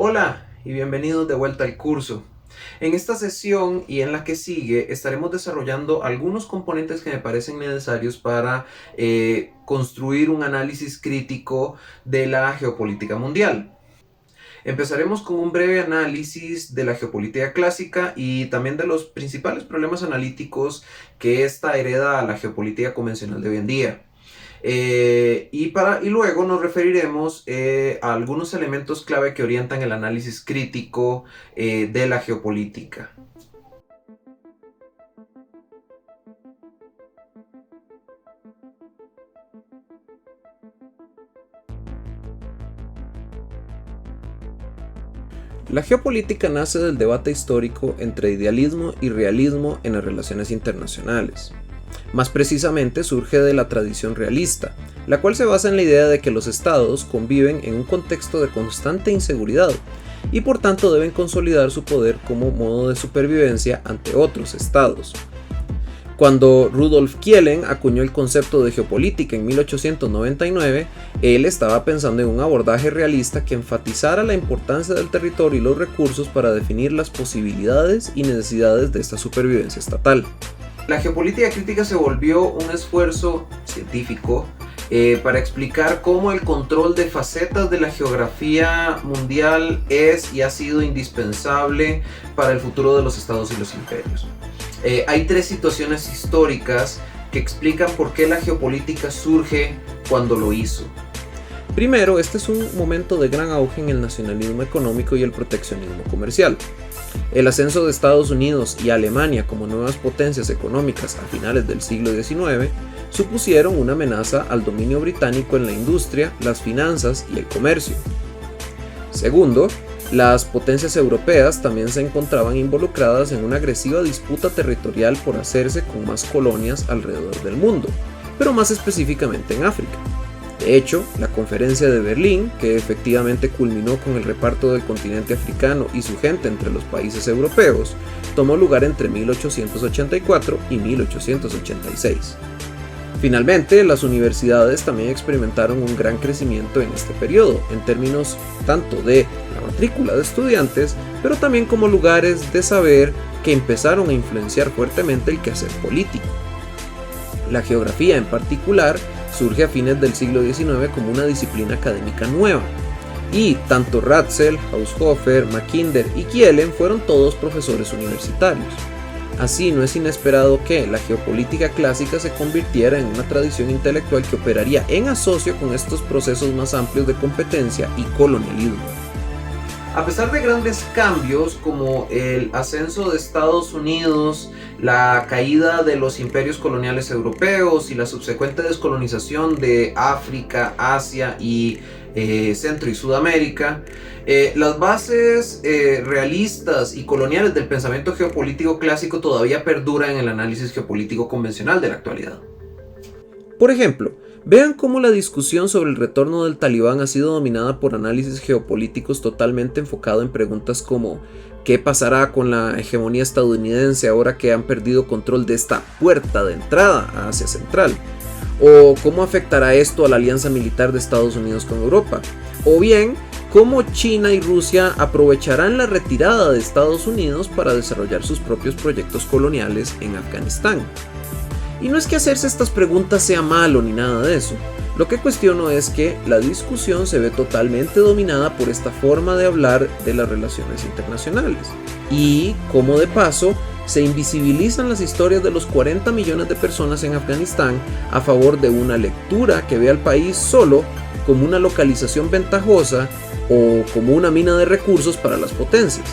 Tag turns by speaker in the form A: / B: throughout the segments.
A: Hola y bienvenidos de vuelta al curso. En esta sesión y en la que sigue estaremos desarrollando algunos componentes que me parecen necesarios para construir un análisis crítico de la geopolítica mundial. Empezaremos con un breve análisis de la geopolítica clásica y también de los principales problemas analíticos que esta hereda a la geopolítica convencional de hoy en día. Y luego nos referiremos a algunos elementos clave que orientan el análisis crítico de la geopolítica. La geopolítica nace del debate histórico entre idealismo y realismo en las relaciones internacionales. Más precisamente surge de la tradición realista, la cual se basa en la idea de que los estados conviven en un contexto de constante inseguridad y por tanto deben consolidar su poder como modo de supervivencia ante otros estados. Cuando Rudolf Kielen acuñó el concepto de geopolítica en 1899, él estaba pensando en un abordaje realista que enfatizara la importancia del territorio y los recursos para definir las posibilidades y necesidades de esta supervivencia estatal. La geopolítica crítica se volvió un esfuerzo científico para explicar cómo el control de facetas de la geografía mundial es y ha sido indispensable para el futuro de los estados y los imperios. Hay tres situaciones históricas que explican por qué la geopolítica surge cuando lo hizo. Primero, este es un momento de gran auge en el nacionalismo económico y el proteccionismo comercial. El ascenso de Estados Unidos y Alemania como nuevas potencias económicas a finales del siglo XIX supusieron una amenaza al dominio británico en la industria, las finanzas y el comercio. Segundo, las potencias europeas también se encontraban involucradas en una agresiva disputa territorial por hacerse con más colonias alrededor del mundo, pero más específicamente en África. De hecho, la Conferencia de Berlín, que efectivamente culminó con el reparto del continente africano y su gente entre los países europeos, tomó lugar entre 1884 y 1886. Finalmente, las universidades también experimentaron un gran crecimiento en este periodo, en términos tanto de la matrícula de estudiantes, pero también como lugares de saber que empezaron a influenciar fuertemente el quehacer político. La geografía en particular surge a fines del siglo XIX como una disciplina académica nueva, y tanto Ratzel, Haushofer, Mackinder y Kielen fueron todos profesores universitarios. Así, no es inesperado que la geopolítica clásica se convirtiera en una tradición intelectual que operaría en asocio con estos procesos más amplios de competencia y colonialismo. A pesar de grandes cambios como el ascenso de Estados Unidos, la caída de los imperios coloniales europeos y la subsecuente descolonización de África, Asia y Centro y Sudamérica, las bases realistas y coloniales del pensamiento geopolítico clásico todavía perduran en el análisis geopolítico convencional de la actualidad. Por ejemplo, vean cómo la discusión sobre el retorno del Talibán ha sido dominada por análisis geopolíticos totalmente enfocado en preguntas como ¿qué pasará con la hegemonía estadounidense ahora que han perdido control de esta puerta de entrada a Asia Central? ¿O cómo afectará esto a la alianza militar de Estados Unidos con Europa? O bien, ¿cómo China y Rusia aprovecharán la retirada de Estados Unidos para desarrollar sus propios proyectos coloniales en Afganistán? Y no es que hacerse estas preguntas sea malo ni nada de eso. Lo que cuestiono es que la discusión se ve totalmente dominada por esta forma de hablar de las relaciones internacionales. Y, como de paso, se invisibilizan las historias de los 40 millones de personas en Afganistán a favor de una lectura que ve al país solo como una localización ventajosa o como una mina de recursos para las potencias.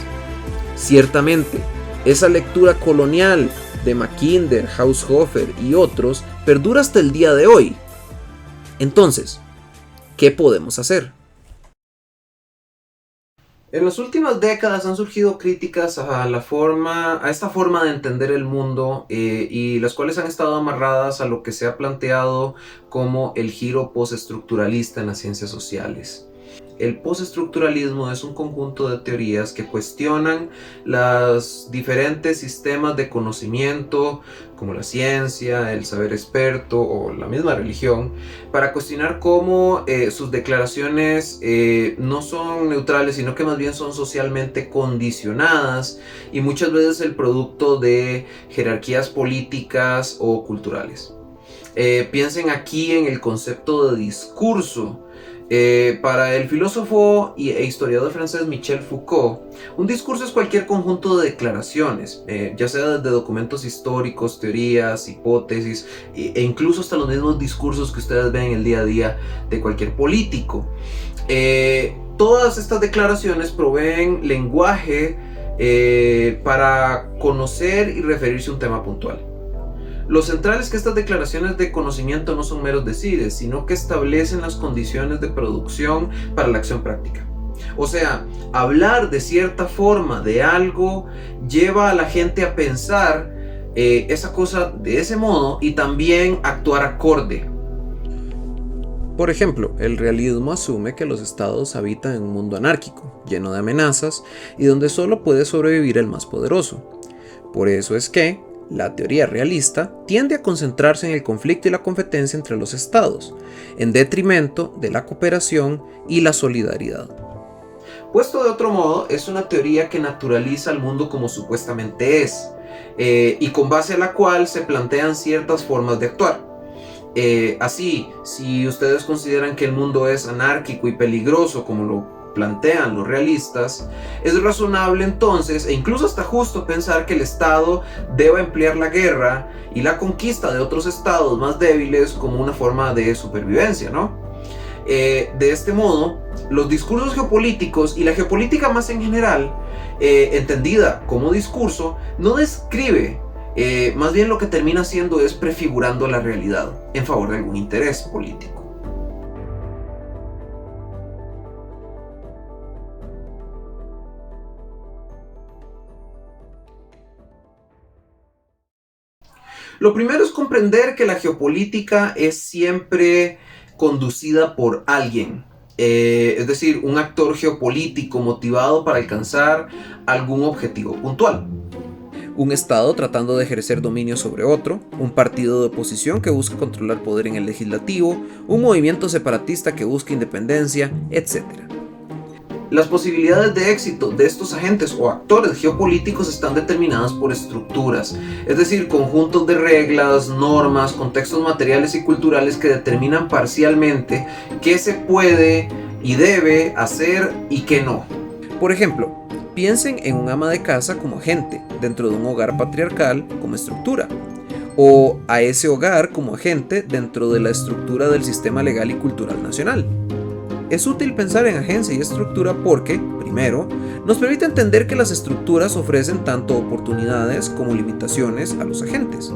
A: Ciertamente, esa lectura colonial de Mackinder, Haushofer y otros perdura hasta el día de hoy. Entonces, ¿qué podemos hacer? En las últimas décadas han surgido críticas a esta forma de entender el mundo y las cuales han estado amarradas a lo que se ha planteado como el giro postestructuralista en las ciencias sociales. el postestructuralismo es un conjunto de teorías que cuestionan los diferentes sistemas de conocimiento, como la ciencia, el saber experto o la misma religión, para cuestionar cómo sus declaraciones no son neutrales, sino que más bien son socialmente condicionadas y muchas veces el producto de jerarquías políticas o culturales. Piensen aquí en el concepto de discurso. Para el filósofo e historiador francés Michel Foucault, un discurso es cualquier conjunto de declaraciones, ya sea desde documentos históricos, teorías, hipótesis, e incluso hasta los mismos discursos que ustedes ven en el día a día de cualquier político. Todas estas declaraciones proveen lenguaje para conocer y referirse a un tema puntual. Lo central es que estas declaraciones de conocimiento no son meros decires, sino que establecen las condiciones de producción para la acción práctica. O sea, hablar de cierta forma de algo lleva a la gente a pensar esa cosa de ese modo y también actuar acorde.
B: Por ejemplo, el realismo asume que los estados habitan en un mundo anárquico, lleno de amenazas y donde solo puede sobrevivir el más poderoso. Por eso es que la teoría realista tiende a concentrarse en el conflicto y la competencia entre los estados, en detrimento de la cooperación y la solidaridad.
A: Puesto de otro modo, es una teoría que naturaliza al mundo como supuestamente es, y con base a la cual se plantean ciertas formas de actuar. Así, si ustedes consideran que el mundo es anárquico y peligroso como lo plantean los realistas, es razonable entonces, e incluso hasta justo, pensar que el Estado deba emplear la guerra y la conquista de otros estados más débiles como una forma de supervivencia, ¿no? De este modo, los discursos geopolíticos y la geopolítica más en general, entendida como discurso, no describe, más bien lo que termina haciendo es prefigurando la realidad en favor de algún interés político. Lo primero es comprender que la geopolítica es siempre conducida por alguien, es decir, un actor geopolítico motivado para alcanzar algún objetivo puntual.
B: Un estado tratando de ejercer dominio sobre otro, un partido de oposición que busca controlar poder en el legislativo, un movimiento separatista que busca independencia, etc.
A: Las posibilidades de éxito de estos agentes o actores geopolíticos están determinadas por estructuras, es decir, conjuntos de reglas, normas, contextos materiales y culturales que determinan parcialmente qué se puede y debe hacer y qué no.
B: Por ejemplo, piensen en un ama de casa como agente dentro de un hogar patriarcal como estructura, o a ese hogar como agente dentro de la estructura del sistema legal y cultural nacional. Es útil pensar en agencia y estructura porque, primero, nos permite entender que las estructuras ofrecen tanto oportunidades como limitaciones a los agentes.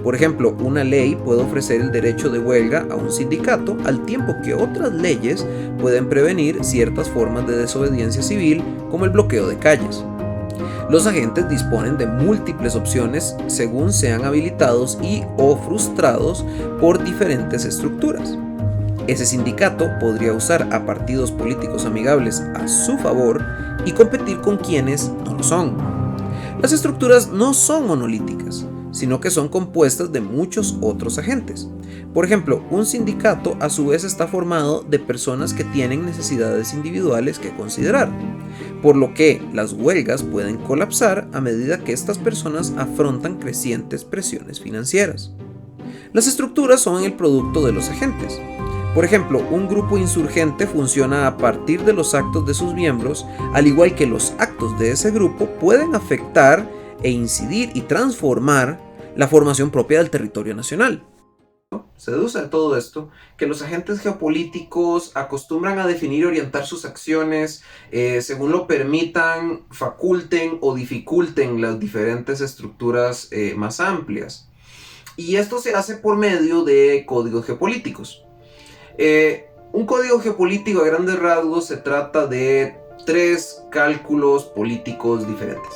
B: Por ejemplo, una ley puede ofrecer el derecho de huelga a un sindicato al tiempo que otras leyes pueden prevenir ciertas formas de desobediencia civil como el bloqueo de calles. Los agentes disponen de múltiples opciones según sean habilitados y o frustrados por diferentes estructuras. Ese sindicato podría usar a partidos políticos amigables a su favor y competir con quienes no lo son. Las estructuras no son monolíticas, sino que son compuestas de muchos otros agentes. Por ejemplo, un sindicato a su vez está formado de personas que tienen necesidades individuales que considerar, por lo que las huelgas pueden colapsar a medida que estas personas afrontan crecientes presiones financieras. Las estructuras son el producto de los agentes. Por ejemplo, un grupo insurgente funciona a partir de los actos de sus miembros, al igual que los actos de ese grupo pueden afectar e incidir y transformar la formación propia del territorio nacional.
A: Se deduce de todo esto que los agentes geopolíticos acostumbran a definir y orientar sus acciones según lo permitan, faculten o dificulten las diferentes estructuras más amplias. Y esto se hace por medio de códigos geopolíticos. Un código geopolítico a grandes rasgos se trata de 3 cálculos políticos diferentes.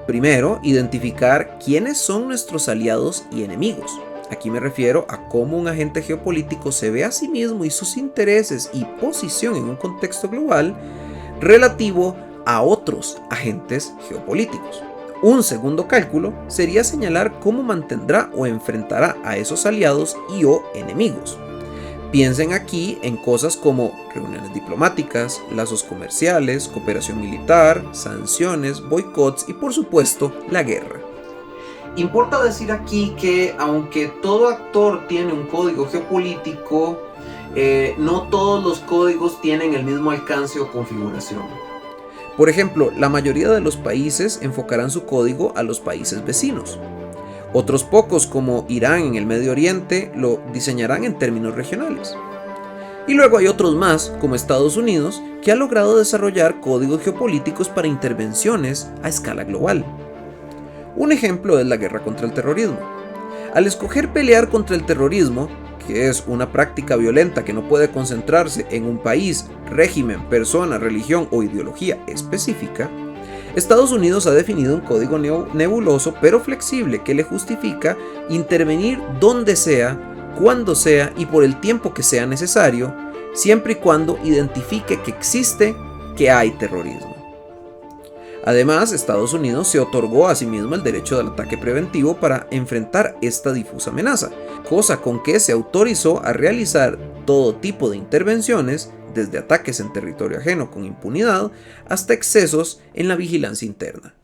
B: Primero, identificar quiénes son nuestros aliados y enemigos. Aquí me refiero a cómo un agente geopolítico se ve a sí mismo y sus intereses y posición en un contexto global relativo a otros agentes geopolíticos. Un segundo cálculo sería señalar cómo mantendrá o enfrentará a esos aliados y o enemigos. Piensen aquí en cosas como reuniones diplomáticas, lazos comerciales, cooperación militar, sanciones, boicots y por supuesto la guerra.
A: Importa decir aquí que aunque todo actor tiene un código geopolítico, no todos los códigos tienen el mismo alcance o configuración.
B: Por ejemplo, la mayoría de los países enfocarán su código a los países vecinos. Otros pocos, como Irán en el Medio Oriente, lo diseñarán en términos regionales. Y luego hay otros más, como Estados Unidos, que ha logrado desarrollar códigos geopolíticos para intervenciones a escala global. Un ejemplo es la guerra contra el terrorismo. Al escoger pelear contra el terrorismo, que es una práctica violenta que no puede concentrarse en un país, régimen, persona, religión o ideología específica, Estados Unidos ha definido un código nebuloso pero flexible que le justifica intervenir donde sea, cuando sea y por el tiempo que sea necesario, siempre y cuando identifique que hay terrorismo. Además, Estados Unidos se otorgó a sí mismo el derecho del ataque preventivo para enfrentar esta difusa amenaza, cosa con que se autorizó a realizar todo tipo de intervenciones, desde ataques en territorio ajeno con impunidad hasta excesos en la vigilancia interna.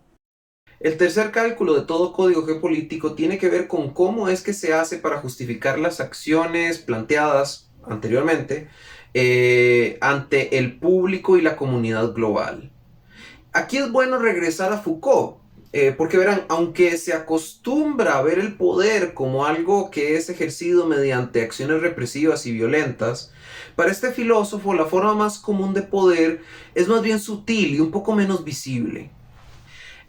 A: El tercer cálculo de todo código geopolítico tiene que ver con cómo es que se hace para justificar las acciones planteadas anteriormente ante el público y la comunidad global. Aquí es bueno regresar a Foucault, porque verán, aunque se acostumbra a ver el poder como algo que es ejercido mediante acciones represivas y violentas, para este filósofo la forma más común de poder es más bien sutil y un poco menos visible.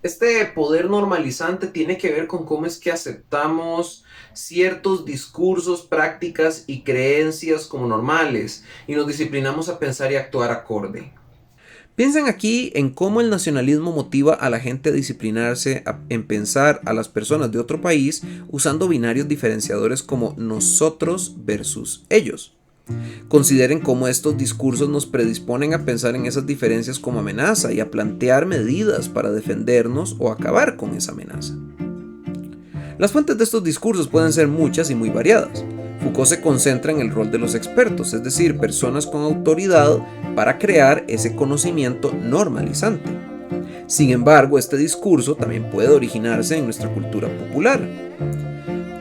A: Este poder normalizante tiene que ver con cómo es que aceptamos ciertos discursos, prácticas y creencias como normales y nos disciplinamos a pensar y actuar acorde.
B: Piensen aquí en cómo el nacionalismo motiva a la gente a disciplinarse en pensar a las personas de otro país usando binarios diferenciadores como nosotros versus ellos. Consideren cómo estos discursos nos predisponen a pensar en esas diferencias como amenaza y a plantear medidas para defendernos o acabar con esa amenaza. Las fuentes de estos discursos pueden ser muchas y muy variadas. Foucault se concentra en el rol de los expertos, es decir, personas con autoridad para crear ese conocimiento normalizante. Sin embargo, este discurso también puede originarse en nuestra cultura popular.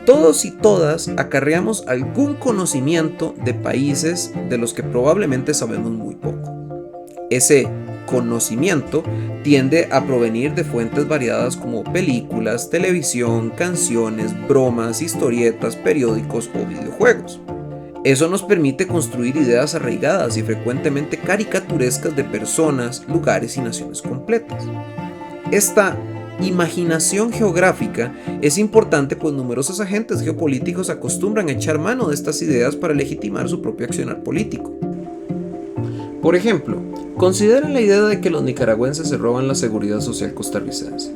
B: Todos y todas acarreamos algún conocimiento de países de los que probablemente sabemos muy poco. Ese conocimiento tiende a provenir de fuentes variadas como películas, televisión, canciones, bromas, historietas, periódicos o videojuegos. Eso nos permite construir ideas arraigadas y frecuentemente caricaturescas de personas, lugares y naciones completas. Esta imaginación geográfica es importante pues numerosos agentes geopolíticos acostumbran a echar mano de estas ideas para legitimar su propio accionar político.
A: Por ejemplo, consideren la idea de que los nicaragüenses se roban la seguridad social costarricense.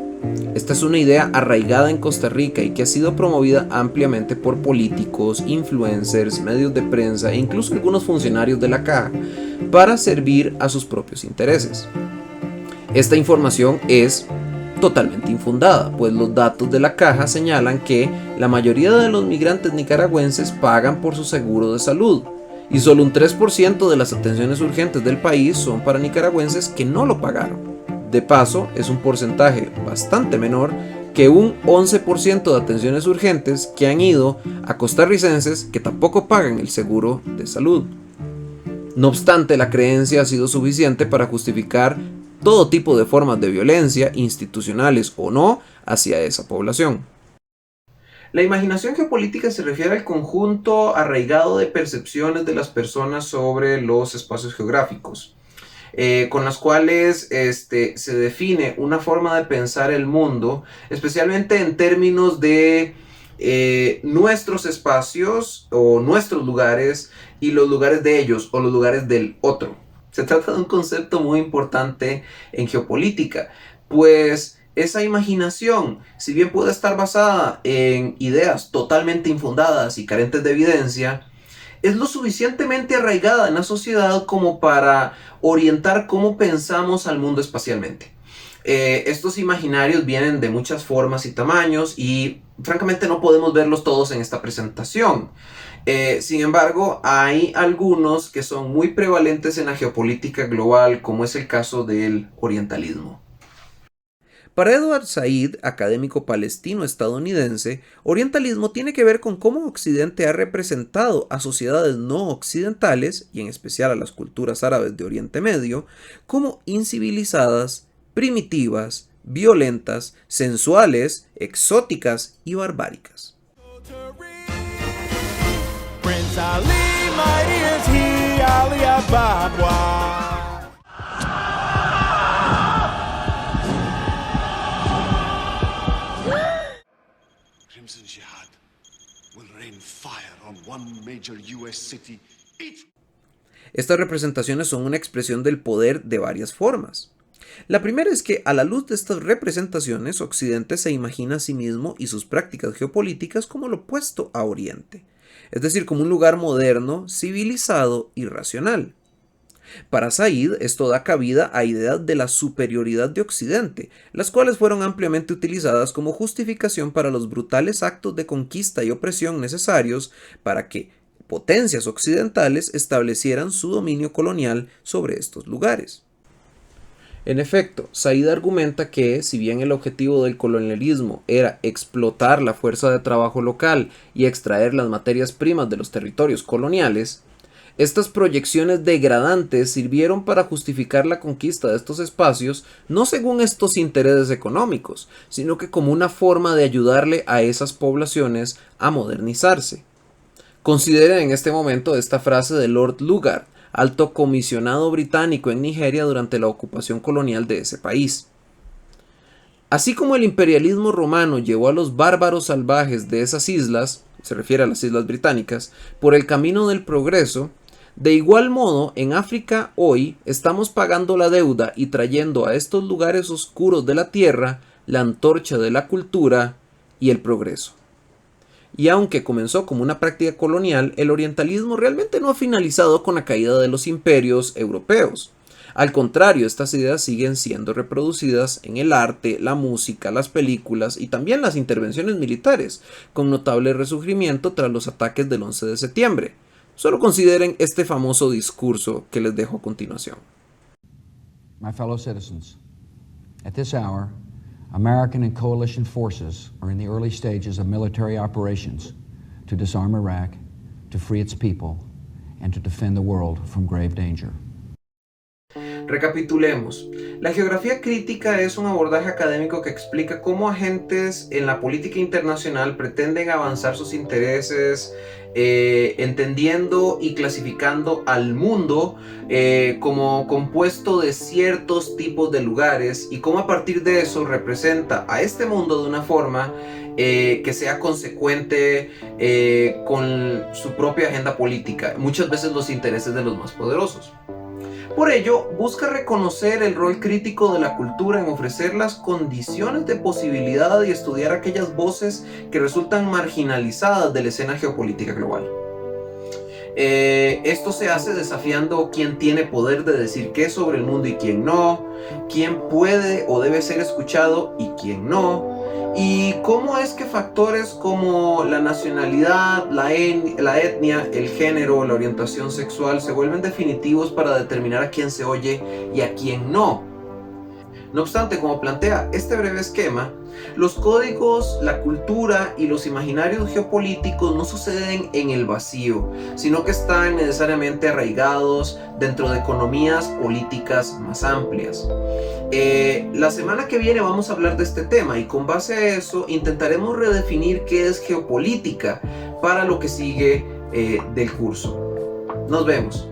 A: Esta es una idea arraigada en Costa Rica y que ha sido promovida ampliamente por políticos, influencers, medios de prensa e incluso algunos funcionarios de la caja para servir a sus propios intereses. Esta información es totalmente infundada, pues los datos de la caja señalan que la mayoría de los migrantes nicaragüenses pagan por su seguro de salud y solo un 3% de las atenciones urgentes del país son para nicaragüenses que no lo pagaron. De paso, es un porcentaje bastante menor que un 11% de atenciones urgentes que han ido a costarricenses que tampoco pagan el seguro de salud. No obstante, la creencia ha sido suficiente para justificar todo tipo de formas de violencia, institucionales o no, hacia esa población. La imaginación geopolítica se refiere al conjunto arraigado de percepciones de las personas sobre los espacios geográficos, con las cuales se define una forma de pensar el mundo, especialmente en términos de nuestros espacios o nuestros lugares y los lugares de ellos o los lugares del otro. Se trata de un concepto muy importante en geopolítica, pues Esa imaginación, si bien puede estar basada en ideas totalmente infundadas y carentes de evidencia, es lo suficientemente arraigada en la sociedad como para orientar cómo pensamos al mundo espacialmente. Estos imaginarios vienen de muchas formas y tamaños y francamente no podemos verlos todos en esta presentación. Sin embargo, hay algunos que son muy prevalentes en la geopolítica global, como es el caso del orientalismo.
B: Para Edward Said, académico palestino-estadounidense, orientalismo tiene que ver con cómo Occidente ha representado a sociedades no occidentales, y en especial a las culturas árabes de Oriente Medio, como incivilizadas, primitivas, violentas, sensuales, exóticas y barbáricas. Prince Ali, mighty is he, Ali Ababwa.
C: Crimson Jihad will rain fire on one major US city each.
B: Estas representaciones son una expresión del poder de varias formas. La primera es que, a la luz de estas representaciones, Occidente se imagina a sí mismo y sus prácticas geopolíticas como lo opuesto a Oriente, es decir, como un lugar moderno, civilizado y racional. Para Said, esto da cabida a ideas de la superioridad de Occidente, las cuales fueron ampliamente utilizadas como justificación para los brutales actos de conquista y opresión necesarios para que potencias occidentales establecieran su dominio colonial sobre estos lugares.
A: En efecto, Said argumenta que, si bien el objetivo del colonialismo era explotar la fuerza de trabajo local y extraer las materias primas de los territorios coloniales, estas proyecciones degradantes sirvieron para justificar la conquista de estos espacios no según estos intereses económicos, sino que como una forma de ayudarle a esas poblaciones a modernizarse. Consideren en este momento esta frase de Lord Lugard, alto comisionado británico en Nigeria durante la ocupación colonial de ese país. Así como el imperialismo romano llevó a los bárbaros salvajes de esas islas, se refiere a las islas británicas, por el camino del progreso, de igual modo en África hoy estamos pagando la deuda y trayendo a estos lugares oscuros de la tierra la antorcha de la cultura y el progreso. Y aunque comenzó como una práctica colonial, el orientalismo realmente no ha finalizado con la caída de los imperios europeos. Al contrario, estas ideas siguen siendo reproducidas en el arte, la música, las películas y también las intervenciones militares, con notable resurgimiento tras los ataques del 11 de septiembre. Solo consideren este famoso discurso que les dejo a continuación.
D: My fellow citizens, at this hour, American and coalition forces are in the early stages of military operations to disarm Iraq, to free its people, and to defend the world from grave danger.
A: Recapitulemos. La geografía crítica es un abordaje académico que explica cómo agentes en la política internacional pretenden avanzar sus intereses, entendiendo y clasificando al mundo como compuesto de ciertos tipos de lugares y cómo a partir de eso representa a este mundo de una forma que sea consecuente con su propia agenda política, muchas veces los intereses de los más poderosos. Por ello, busca reconocer el rol crítico de la cultura en ofrecer las condiciones de posibilidad y estudiar aquellas voces que resultan marginalizadas de la escena geopolítica global. Esto se hace desafiando quién tiene poder de decir qué sobre el mundo y quién no, quién puede o debe ser escuchado y quién no, y cómo es que factores como la nacionalidad, la etnia, el género, la orientación sexual se vuelven definitivos para determinar a quién se oye y a quién no. No obstante, como plantea este breve esquema, los códigos, la cultura y los imaginarios geopolíticos no suceden en el vacío, sino que están necesariamente arraigados dentro de economías políticas más amplias. La semana que viene vamos a hablar de este tema y con base a eso intentaremos redefinir qué es geopolítica para lo que sigue del curso. Nos vemos.